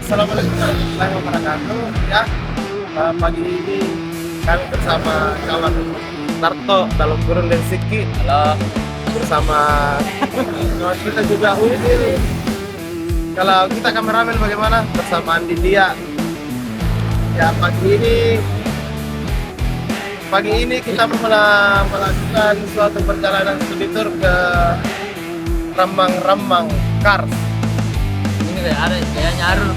Assalamualaikum warahmatullahi wabarakatuh. Ya, pagi ini kami bersama kawan Tarto dalam kurun dan Siki. Halo. Bersama kawan kita juga Udin. Kalau kita kameramen bagaimana? Bersama Andi Dia. Ya, pagi ini kita melakukan suatu perjalanan studi tour ke Rambang-Rambang Kars. Ini deh, ada kayak nyaru.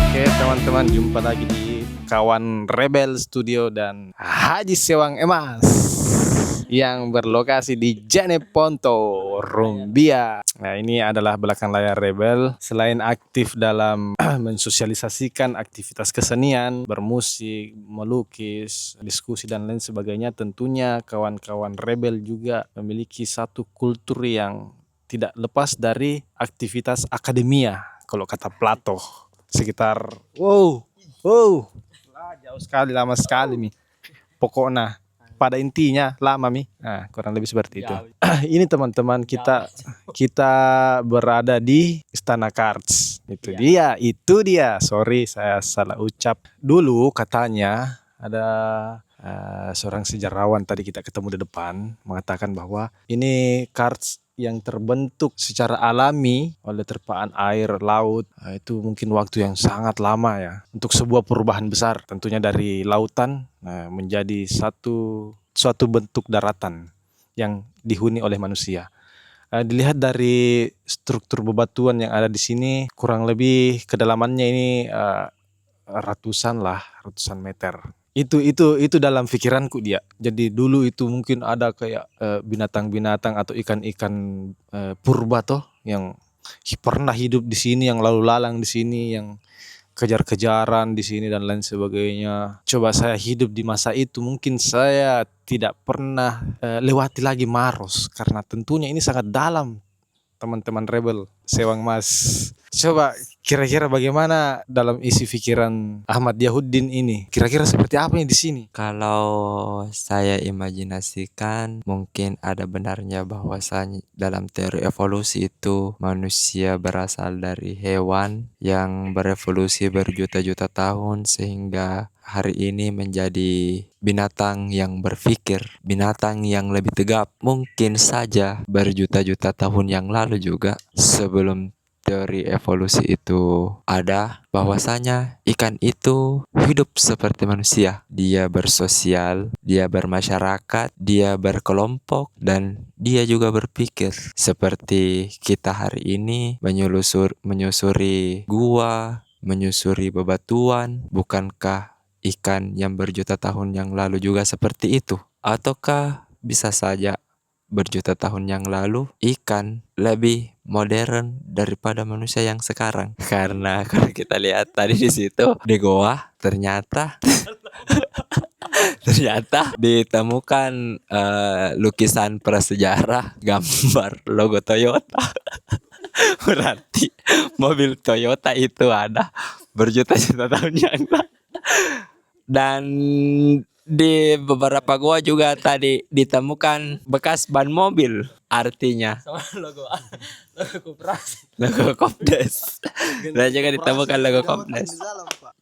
Oke teman-teman, jumpa lagi di kawan Rebel Studio dan Haji Sewang Emas yang berlokasi di Jeneponto, Rumbia. Nah, ini adalah belakang layar Rebel. Selain aktif dalam mensosialisasikan aktivitas kesenian, bermusik, melukis, diskusi dan lain sebagainya, tentunya kawan-kawan Rebel juga memiliki satu kultur yang tidak lepas dari aktivitas akademia. Kalau kata Plato, sekitar jauh sekali, lama sekali mi. Pokoknya pada intinya lama mi. Nah, kurang lebih seperti itu. Ini teman-teman kita berada di Istana Karts. Itu dia. Sorry saya salah ucap. Dulu katanya ada seorang sejarawan tadi kita ketemu di depan mengatakan bahwa ini karts yang terbentuk secara alami oleh terpaan air laut. Itu mungkin waktu yang sangat lama ya untuk sebuah perubahan besar, tentunya dari lautan menjadi suatu bentuk daratan yang dihuni oleh manusia. Dilihat dari struktur bebatuan yang ada di sini, kurang lebih kedalamannya ini ratusan meter. Itu dalam pikiranku dia. Jadi dulu itu mungkin ada kayak binatang-binatang atau ikan-ikan purba toh yang pernah hidup di sini, yang lalu lalang di sini, yang kejar-kejaran di sini dan lain sebagainya. Coba saya hidup di masa itu, mungkin saya tidak pernah lewati lagi Maros karena tentunya ini sangat dalam. Teman-teman Rebel, Sewang Mas. Coba kira-kira bagaimana dalam isi pikiran Ahmad Yahuddin ini? Kira-kira seperti apa yang di sini? Kalau saya imajinasikan mungkin ada benarnya bahwasanya dalam teori evolusi itu manusia berasal dari hewan yang berevolusi berjuta-juta tahun sehingga hari ini menjadi binatang yang berpikir, binatang yang lebih tegap. Mungkin saja berjuta-juta tahun yang lalu juga sebelum teori evolusi itu ada, bahwasanya ikan itu hidup seperti manusia. Dia bersosial, dia bermasyarakat, dia berkelompok, dan dia juga berpikir seperti kita hari ini menyusuri gua, menyusuri bebatuan. Bukankah ikan yang berjuta tahun yang lalu juga seperti itu? Ataukah bisa saja berjuta tahun yang lalu ikan lebih modern daripada manusia yang sekarang? Karena kalau kita lihat tadi di situ di goa ternyata ditemukan lukisan prasejarah gambar logo Toyota. Berarti mobil Toyota itu ada berjuta-juta tahun yang lalu. Dan Di beberapa gua juga tadi ditemukan bekas ban mobil. Artinya Sama logo koperasi. logo Kopdes. Dan juga ditemukan logo Kopdes.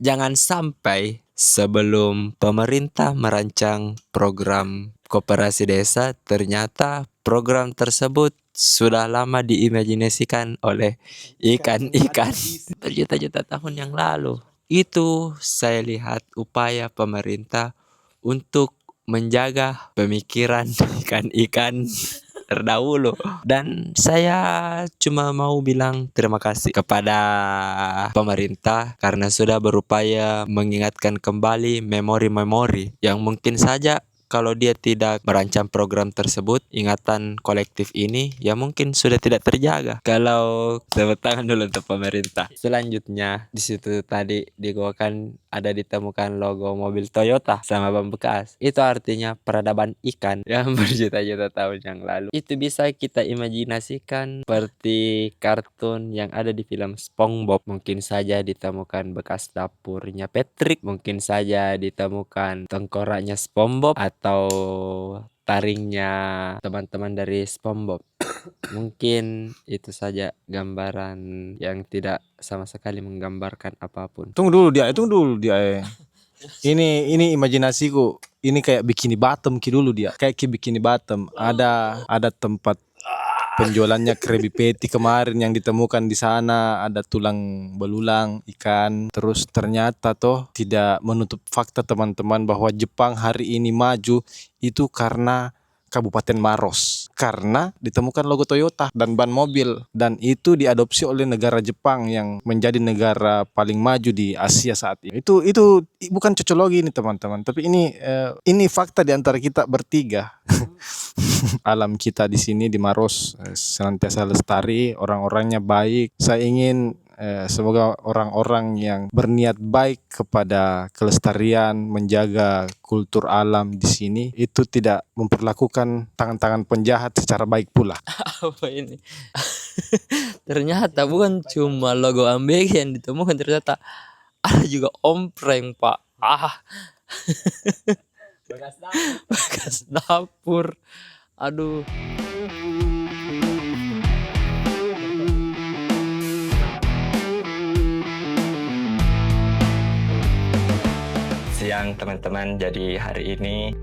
Jangan sampai sebelum pemerintah merancang program koperasi desa, ternyata program tersebut sudah lama diimajinasikan oleh ikan-ikan berjuta-juta tahun yang lalu. Itu saya lihat upaya pemerintah untuk menjaga pemikiran ikan-ikan terdahulu. Dan saya cuma mau bilang terima kasih kepada pemerintah karena sudah berupaya mengingatkan kembali memori-memori yang mungkin saja kalau dia tidak merancang program tersebut, ingatan kolektif ini ya mungkin sudah tidak terjaga. Kalau tepuk tangan dulu untuk pemerintah. Selanjutnya di situ tadi di gua kan ada ditemukan logo mobil Toyota sama ban bekas. Itu artinya peradaban ikan yang berjuta-juta tahun yang lalu. Itu bisa kita imajinasikan seperti kartun yang ada di film SpongeBob. Mungkin saja ditemukan bekas dapurnya Patrick, mungkin saja ditemukan tengkoraknya SpongeBob atau taringnya teman-teman dari SpongeBob. Mungkin itu saja gambaran yang tidak sama sekali menggambarkan apapun. Tunggu dulu dia. Ini imajinasiku. Ini kayak Bikini Bottom dulu dia. Kayak Bikini Bottom. Ada tempat penjualannya Krabby Patty kemarin yang ditemukan di sana, ada tulang belulang ikan. Terus ternyata toh tidak menutup fakta teman-teman bahwa Jepang hari ini maju itu karena Kabupaten Maros, karena ditemukan logo Toyota dan ban mobil, dan itu diadopsi oleh negara Jepang yang menjadi negara paling maju di Asia saat ini. Itu bukan cocologi ini teman-teman, tapi ini fakta di antara kita bertiga. Alam kita di sini di Maros senantiasa lestari, orang-orangnya baik. Saya ingin semoga orang-orang yang berniat baik kepada kelestarian, menjaga kultur alam di sini itu tidak memperlakukan tangan-tangan penjahat secara baik pula. Apa ini? Ternyata bukan cuma logo AMBG yang ditemukan, ternyata ada juga ompreng, Pak. Bekas dapur. Aduh. Siang teman-teman, jadi hari ini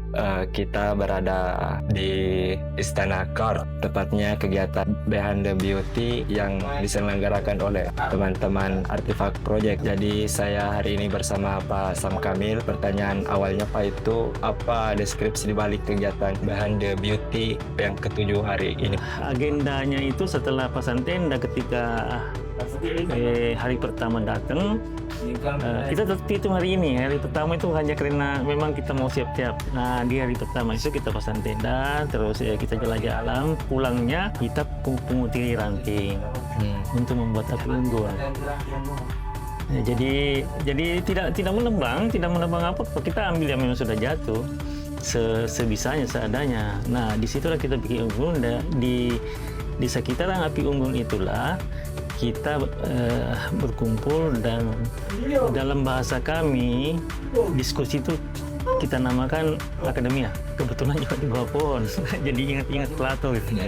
kita berada di Istana Kart, tepatnya kegiatan Behind the Beauty yang diselenggarakan oleh teman-teman Artifact Project. Jadi saya hari ini bersama Pak Sam Kamil. Pertanyaan awalnya Pak, itu apa deskripsi dibalik kegiatan Behind the Beauty yang ke-7 hari ini? Agendanya itu setelah pasang tenda ketika hari pertama datang, kita tetap hitung hari ini. Hari pertama itu hanya karena memang kita mau siap-siap. Nah, di hari pertama itu kita pasang tenda, terus kita jelajah alam. Pulangnya kita pemutih ranting untuk membuat api unggun. Ya, jadi tidak menebang apa, kita ambil yang memang sudah jatuh sebisanya, seadanya. Nah, disitulah kita bikin unggun. Di sekitaran api unggun itulah kita berkumpul, dan dalam bahasa kami diskusi itu kita namakan akademia. Kebetulan juga di bawah pohon, jadi ingat Plato gitu.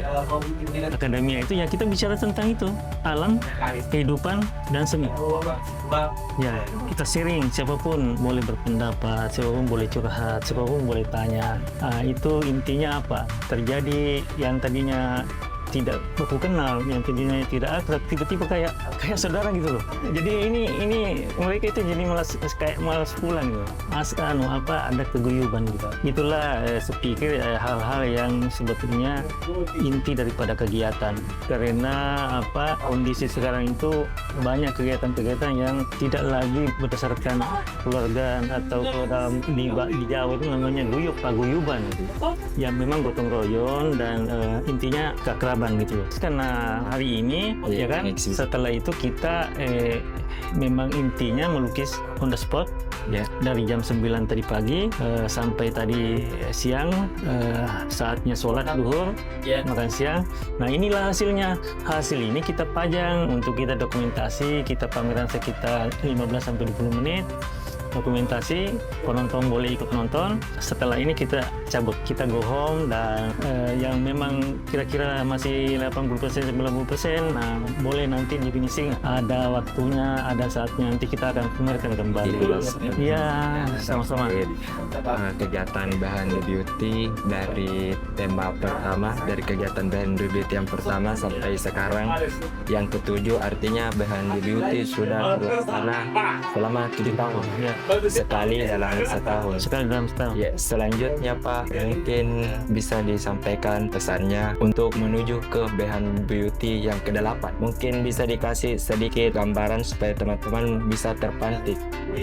Akademia itu ya kita bicara tentang itu, alam, kehidupan, dan seni. Ya, kita sharing, siapapun boleh berpendapat, siapapun boleh curhat, siapapun boleh tanya. Itu intinya apa? Terjadi yang tadinya tidak baku kenal, yang tadinya tidak akrab, tiba-tiba kayak saudara gitu loh. Jadi ini mereka itu jadi malas pulang gitu. Ada keguyuban gitu. Itulah saya pikir hal-hal yang sebetulnya inti daripada kegiatan. Karena kondisi sekarang itu banyak kegiatan-kegiatan yang tidak lagi berdasarkan keluarga, atau di Jawa itu namanya paguyuban gitu. Yang memang gotong royong dan intinya keakraban gitu. Karena hari ini ya kan, setelah itu kita memang intinya melukis on the spot dari jam 9 tadi pagi sampai tadi siang, saatnya sholat duhur, makan siang. Nah, inilah hasilnya. Hasil ini kita pajang untuk kita dokumentasi, kita pameran sekitar 15-20 menit. dokumentasi, penonton boleh ikut nonton. Setelah ini kita cabut, kita go home, dan yang memang kira-kira masih 80% 90%, nah boleh nanti di finishing ada waktunya, ada saatnya nanti kita akan kembali. Iya, sama-sama. Kegiatan Behind the Beauty dari tema pertama, dari kegiatan Behind the Beauty yang pertama sampai sekarang yang ke-7, artinya Behind the Beauty sudah berlaksana selama 7 tahun. Ya, Sekali dalam setahun. sekali dalam setahun. Ya, selanjutnya Pak, mungkin bisa disampaikan pesannya untuk menuju ke Behind Beauty yang ke-8. Mungkin bisa dikasih sedikit gambaran supaya teman-teman bisa terpantik.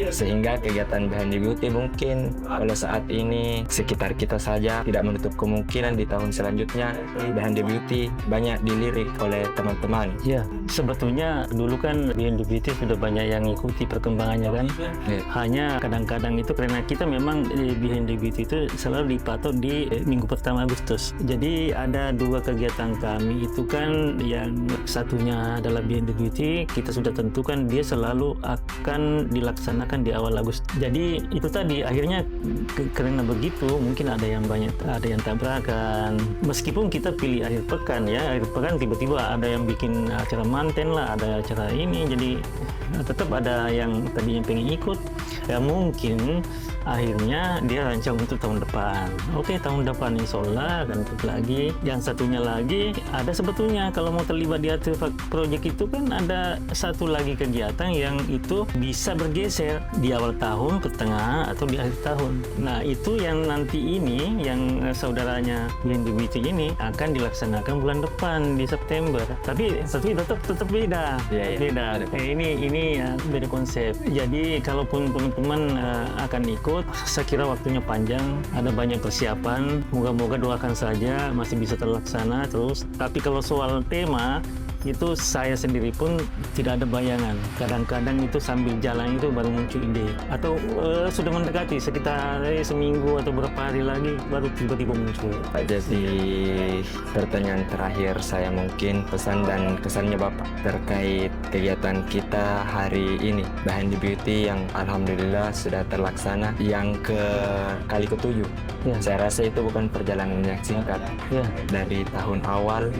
Sehingga kegiatan Behind Beauty mungkin kalau saat ini sekitar kita saja, tidak menutup kemungkinan di tahun selanjutnya Behind Beauty banyak dilirik oleh teman-teman. Ya, sebetulnya dulu kan Behind the Beauty sudah banyak yang ikuti perkembangannya kan. Ya. Hanya kadang-kadang itu karena kita memang Behind the Beauty itu selalu dipatok di minggu pertama Agustus. Jadi ada 2 kegiatan kami itu kan, yang satunya adalah Behind the Beauty, kita sudah tentukan dia selalu akan dilaksanakan di awal Agustus. Jadi itu tadi akhirnya karena begitu mungkin ada yang tabrakan. Meskipun kita pilih akhir pekan ya, akhir pekan tiba-tiba ada yang bikin acara manten lah, ada acara ini, jadi tetap ada yang tadinya pengen ikut ya, mungkin akhirnya dia rancang untuk tahun depan. Oke, tahun depan insya Allah akan ikut lagi. Yang satunya lagi ada sebetulnya kalau mau terlibat di Artifact Project itu kan ada satu lagi kegiatan yang itu bisa bergeser di awal tahun, pertengahan, atau di akhir tahun. Nah itu yang nanti ini yang saudaranya Behind the Beauty ini akan dilaksanakan bulan depan di September. Tapi tetap beda. Beda. Ini ya, beda konsep. Jadi kalaupun teman-teman akan ikut, saya kira waktunya panjang, ada banyak persiapan. Moga-moga doakan saja masih bisa terlaksana terus. Tapi kalau soal tema itu saya sendiri pun tidak ada bayangan. Kadang-kadang itu sambil jalan itu baru muncul ide, atau sudah mendekati sekitar seminggu atau beberapa hari lagi baru tiba-tiba muncul. Pak, jadi pertanyaan terakhir saya, mungkin pesan dan kesannya Bapak terkait kegiatan kita hari ini Behind the Beauty yang alhamdulillah sudah terlaksana yang kali ke-7. Ya. Saya rasa itu bukan perjalanan yang singkat. Ya. Dari tahun awal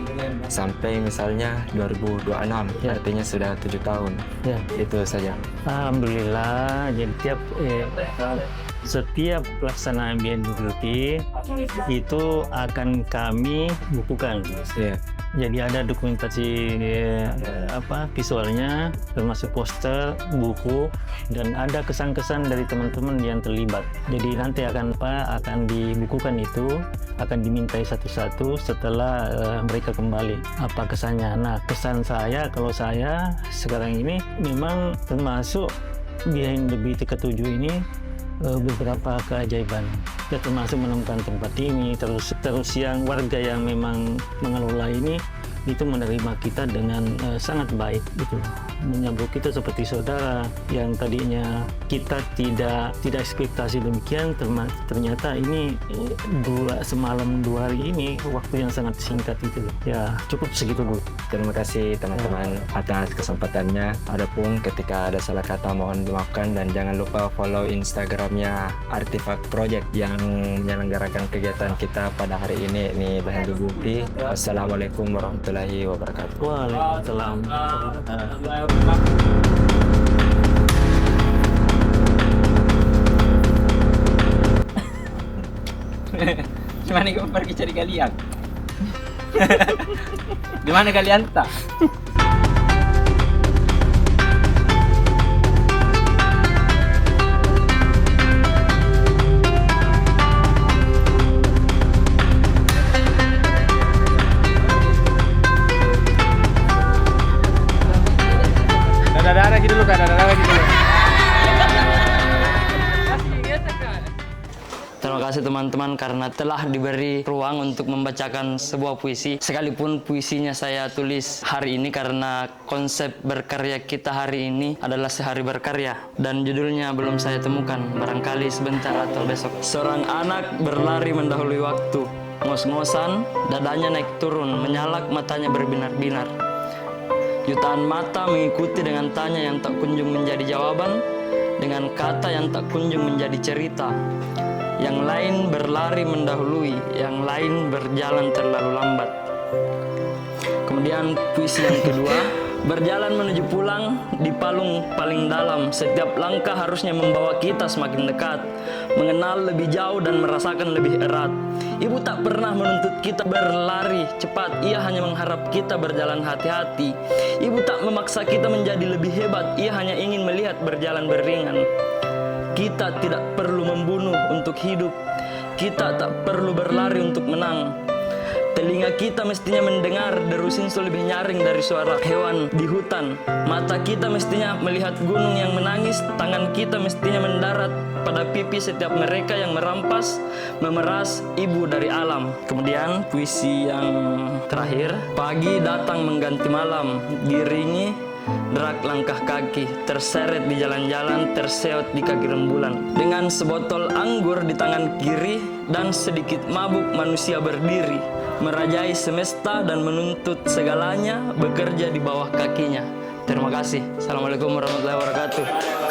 sampai misalnya 2026, Ya. artinya sudah 7 tahun. Ya. Itu saja. Alhamdulillah, jadi setiap pelaksanaan Behind the Beauty itu akan kami bukukan. Ya. Jadi ada dokumentasi visualnya, termasuk poster, buku, dan ada kesan-kesan dari teman-teman yang terlibat. Jadi nanti akan dibukukan itu, akan dimintai satu-satu setelah mereka kembali apa kesannya. Nah, kesan saya, kalau saya sekarang ini memang termasuk Behind the Beauty ke-7 ini beberapa keajaiban. Kita termasuk menemukan tempat ini, terus yang warga yang memang mengelola ini itu menerima kita dengan sangat baik gitu, menyambut kita seperti saudara. Yang tadinya kita tidak ekspektasi demikian, ternyata ini semalam 2 hari ini waktu yang sangat singkat gitu. Ya cukup segitu dulu. Terima kasih teman-teman atas kesempatannya. Adapun ketika ada salah kata mohon dimaafkan, dan jangan lupa follow Instagramnya Artifact Project yang menyelenggarakan kegiatan kita pada hari ini Behind the Beauty. Assalamualaikum warahmatullahi wabarakatuh. Waalaikumsalam. Gimana kamu pergi cari kalian? Gimana kalian tak? Dadah lagi dulu Kak, dadah lagi dulu. Terima kasih teman-teman karena telah diberi ruang untuk membacakan sebuah puisi. Sekalipun puisinya saya tulis hari ini karena konsep berkarya kita hari ini adalah sehari berkarya. Dan judulnya belum saya temukan, barangkali sebentar atau besok. Seorang anak berlari mendahului waktu. Ngos-ngosan, dadanya naik turun, menyalak matanya berbinar-binar. Jutaan mata mengikuti dengan tanya yang tak kunjung menjadi jawaban. dengan kata yang tak kunjung menjadi cerita. Yang lain berlari mendahului, yang lain berjalan terlalu lambat. Kemudian puisi yang kedua, berjalan menuju pulang di palung paling dalam. Setiap langkah harusnya membawa kita semakin dekat, mengenal lebih jauh dan merasakan lebih erat. Ibu tak pernah menuntut kita berlari cepat, ia hanya mengharap kita berjalan hati-hati. Ibu tak memaksa kita menjadi lebih hebat, ia hanya ingin melihat berjalan beringan. Kita tidak perlu membunuh untuk hidup, kita tak perlu berlari untuk menang. Telinga kita mestinya mendengar deru sinsul lebih nyaring dari suara hewan di hutan. Mata kita mestinya melihat gunung yang menangis. Tangan kita mestinya mendarat pada pipi setiap mereka yang merampas, memeras ibu dari alam. Kemudian puisi yang terakhir, pagi datang mengganti malam, diiringi derak langkah kaki, terseret di jalan-jalan, terseot di kaki rembulan. Dengan sebotol anggur di tangan kiri dan sedikit mabuk manusia berdiri, merajai semesta dan menuntut segalanya bekerja di bawah kakinya. Terima kasih. Assalamualaikum warahmatullahi wabarakatuh.